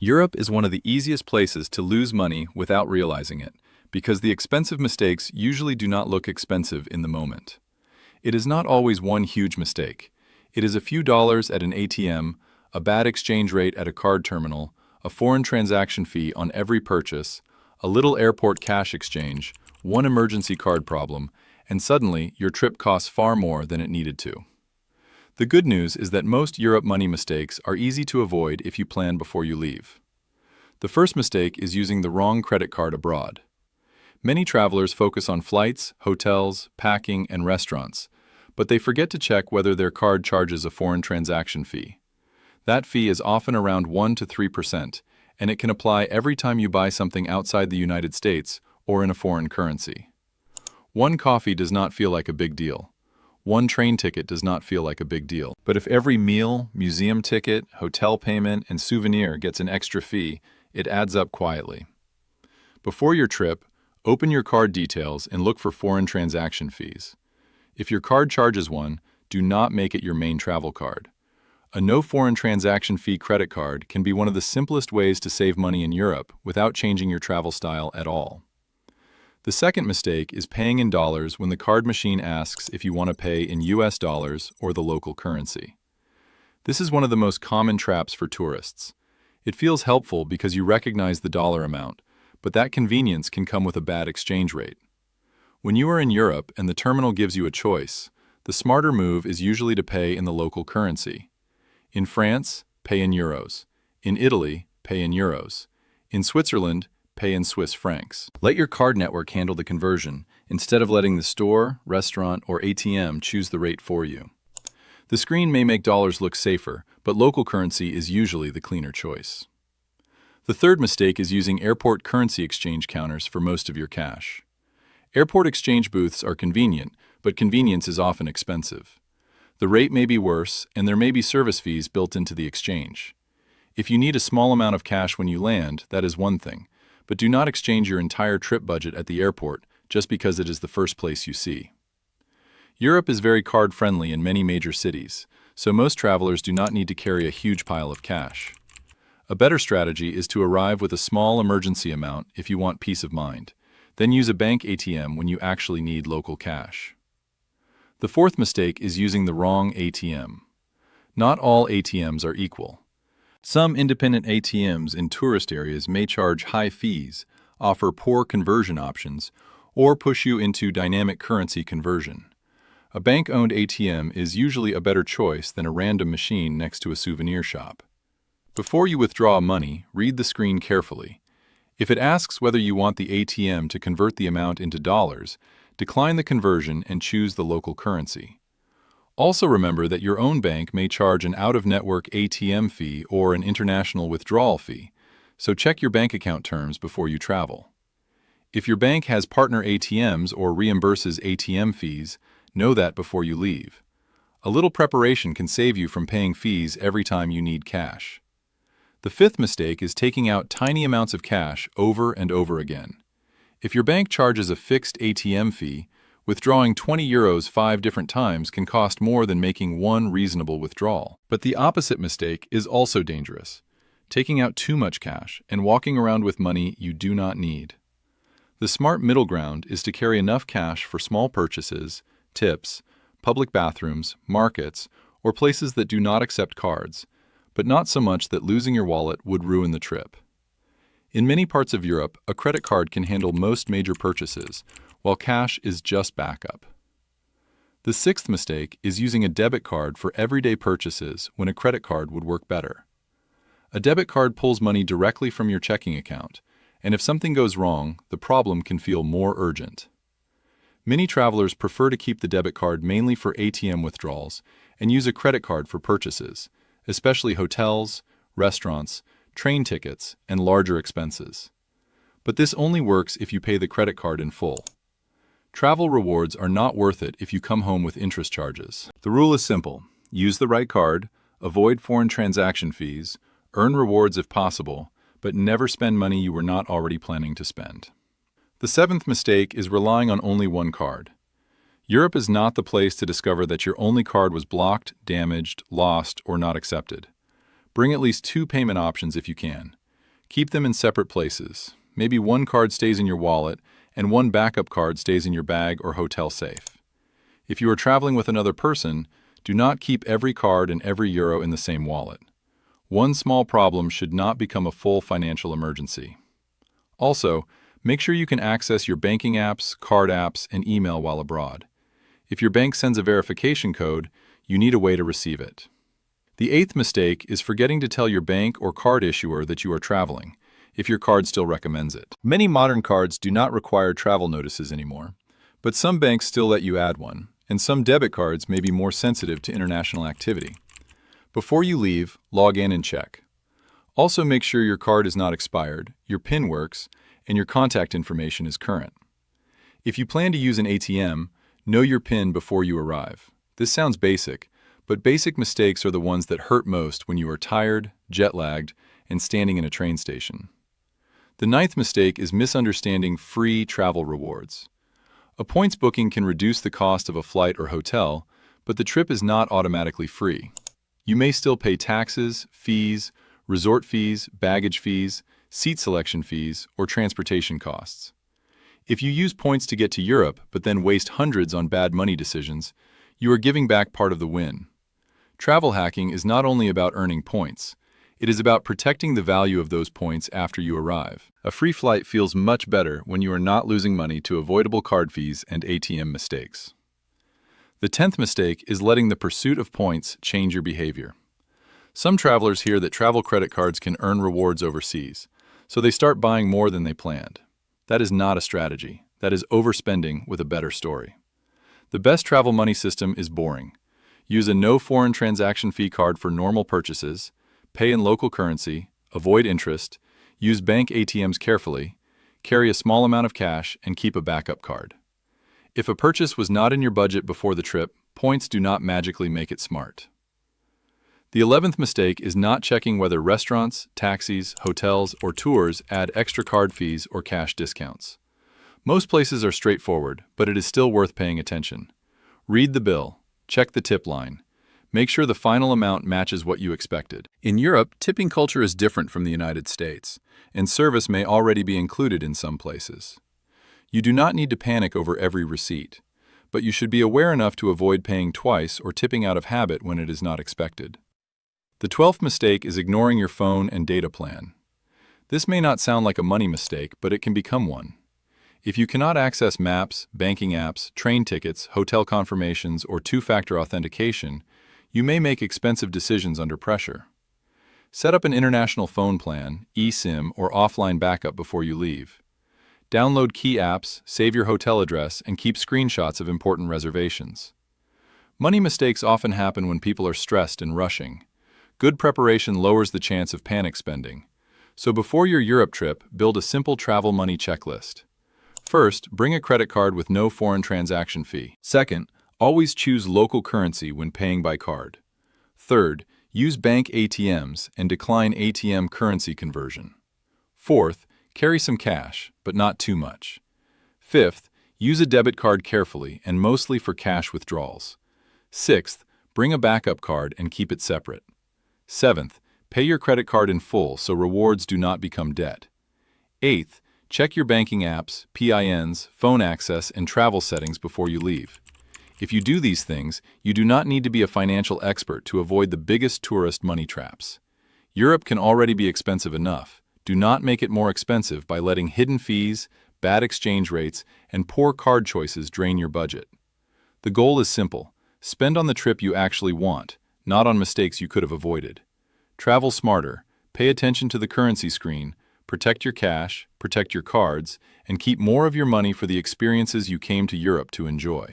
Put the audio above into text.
Europe is one of the easiest places to lose money without realizing it, because the expensive mistakes usually do not look expensive in the moment. It is not always one huge mistake. It is a few dollars at an ATM, a bad exchange rate at a card terminal, a foreign transaction fee on every purchase, a little airport cash exchange, one emergency card problem, and suddenly your trip costs far more than it needed to. The good news is that most Europe money mistakes are easy to avoid if you plan before you leave. The first mistake is using the wrong credit card abroad. Many travelers focus on flights, hotels, packing, and restaurants, but they forget to check whether their card charges a foreign transaction fee. That fee is often around 1 to 3%, and it can apply every time you buy something outside the United States or in a foreign currency. One coffee does not feel like a big deal. One train ticket does not feel like a big deal. But if every meal, museum ticket, hotel payment, and souvenir gets an extra fee, it adds up quietly. Before your trip, open your card details and look for foreign transaction fees. If your card charges one, do not make it your main travel card. A no foreign transaction fee credit card can be one of the simplest ways to save money in Europe without changing your travel style at all. The second mistake is paying in dollars when the card machine asks if you want to pay in US dollars or the local currency. This is one of the most common traps for tourists. It feels helpful because you recognize the dollar amount, but that convenience can come with a bad exchange rate. When you are in Europe and the terminal gives you a choice, the smarter move is usually to pay in the local currency. In France, pay in euros. In Italy, pay in euros. In Switzerland, pay in Swiss francs. Let your card network handle the conversion, instead of letting the store, restaurant, or ATM choose the rate for you. The screen may make dollars look safer, but local currency is usually the cleaner choice. The third mistake is using airport currency exchange counters for most of your cash. Airport exchange booths are convenient, but convenience is often expensive. The rate may be worse, and there may be service fees built into the exchange. If you need a small amount of cash when you land, that is one thing, but do not exchange your entire trip budget at the airport just because it is the first place you see. Europe is very card-friendly in many major cities, so most travelers do not need to carry a huge pile of cash. A better strategy is to arrive with a small emergency amount if you want peace of mind, then use a bank ATM when you actually need local cash. The fourth mistake is using the wrong ATM. Not all ATMs are equal. Some independent ATMs in tourist areas may charge high fees, offer poor conversion options, or push you into dynamic currency conversion. A bank-owned ATM is usually a better choice than a random machine next to a souvenir shop. Before you withdraw money, read the screen carefully. If it asks whether you want the ATM to convert the amount into dollars, decline the conversion and choose the local currency. Also remember that your own bank may charge an out-of-network ATM fee or an international withdrawal fee, so check your bank account terms before you travel. If your bank has partner ATMs or reimburses ATM fees, know that before you leave. A little preparation can save you from paying fees every time you need cash. The fifth mistake is taking out tiny amounts of cash over and over again. If your bank charges a fixed ATM fee, withdrawing 20 euros 5 different times can cost more than making one reasonable withdrawal. But the opposite mistake is also dangerous, taking out too much cash and walking around with money you do not need. The smart middle ground is to carry enough cash for small purchases, tips, public bathrooms, markets, or places that do not accept cards, but not so much that losing your wallet would ruin the trip. In many parts of Europe, a credit card can handle most major purchases, while cash is just backup. The sixth mistake is using a debit card for everyday purchases when a credit card would work better. A debit card pulls money directly from your checking account, and if something goes wrong, the problem can feel more urgent. Many travelers prefer to keep the debit card mainly for ATM withdrawals and use a credit card for purchases, especially hotels, restaurants, train tickets, and larger expenses. But this only works if you pay the credit card in full. Travel rewards are not worth it if you come home with interest charges. The rule is simple. Use the right card, avoid foreign transaction fees, earn rewards if possible, but never spend money you were not already planning to spend. The seventh mistake is relying on only one card. Europe is not the place to discover that your only card was blocked, damaged, lost, or not accepted. Bring at least 2 payment options if you can. Keep them in separate places. Maybe one card stays in your wallet and one backup card stays in your bag or hotel safe. If you are traveling with another person, do not keep every card and every euro in the same wallet. One small problem should not become a full financial emergency. Also, make sure you can access your banking apps, card apps, and email while abroad. If your bank sends a verification code, you need a way to receive it. The eighth mistake is forgetting to tell your bank or card issuer that you are traveling, if your card still recommends it. Many modern cards do not require travel notices anymore, but some banks still let you add one, and some debit cards may be more sensitive to international activity. Before you leave, log in and check. Also make sure your card is not expired, your PIN works, and your contact information is current. If you plan to use an ATM, know your PIN before you arrive. This sounds basic, but basic mistakes are the ones that hurt most when you are tired, jet-lagged, and standing in a train station. The ninth mistake is misunderstanding free travel rewards. A points booking can reduce the cost of a flight or hotel, but the trip is not automatically free. You may still pay taxes, fees, resort fees, baggage fees, seat selection fees, or transportation costs. If you use points to get to Europe but then waste hundreds on bad money decisions, you are giving back part of the win. Travel hacking is not only about earning points, it is about protecting the value of those points after you arrive. A free flight feels much better when you are not losing money to avoidable card fees and ATM mistakes. The 10th mistake is letting the pursuit of points change your behavior. Some travelers hear that travel credit cards can earn rewards overseas, so they start buying more than they planned. That is not a strategy. That is overspending with a better story. The best travel money system is boring. Use a no foreign transaction fee card for normal purchases, pay in local currency, avoid interest, use bank ATMs carefully, carry a small amount of cash, and keep a backup card. If a purchase was not in your budget before the trip, points do not magically make it smart. The 11th mistake is not checking whether restaurants, taxis, hotels, or tours add extra card fees or cash discounts. Most places are straightforward, but it is still worth paying attention. Read the bill, check the tip line. Make sure the final amount matches what you expected. In Europe, tipping culture is different from the United States, and service may already be included in some places. You do not need to panic over every receipt, but you should be aware enough to avoid paying twice or tipping out of habit when it is not expected. The 12th mistake is ignoring your phone and data plan. This may not sound like a money mistake, but it can become one. If you cannot access maps, banking apps, train tickets, hotel confirmations, or two-factor authentication, you may make expensive decisions under pressure. Set up an international phone plan, eSIM, or offline backup before you leave. Download key apps, save your hotel address, and keep screenshots of important reservations. Money mistakes often happen when people are stressed and rushing. Good preparation lowers the chance of panic spending. So before your Europe trip, build a simple travel money checklist. First, bring a credit card with no foreign transaction fee. Second, always choose local currency when paying by card. Third, use bank ATMs and decline ATM currency conversion. Fourth, carry some cash, but not too much. Fifth, use a debit card carefully and mostly for cash withdrawals. Sixth, bring a backup card and keep it separate. Seventh, pay your credit card in full so rewards do not become debt. Eighth, check your banking apps, PINs, phone access, and travel settings before you leave. If you do these things, you do not need to be a financial expert to avoid the biggest tourist money traps. Europe can already be expensive enough. Do not make it more expensive by letting hidden fees, bad exchange rates, and poor card choices drain your budget. The goal is simple. Spend on the trip you actually want, not on mistakes you could have avoided. Travel smarter, pay attention to the currency screen, protect your cash, protect your cards, and keep more of your money for the experiences you came to Europe to enjoy.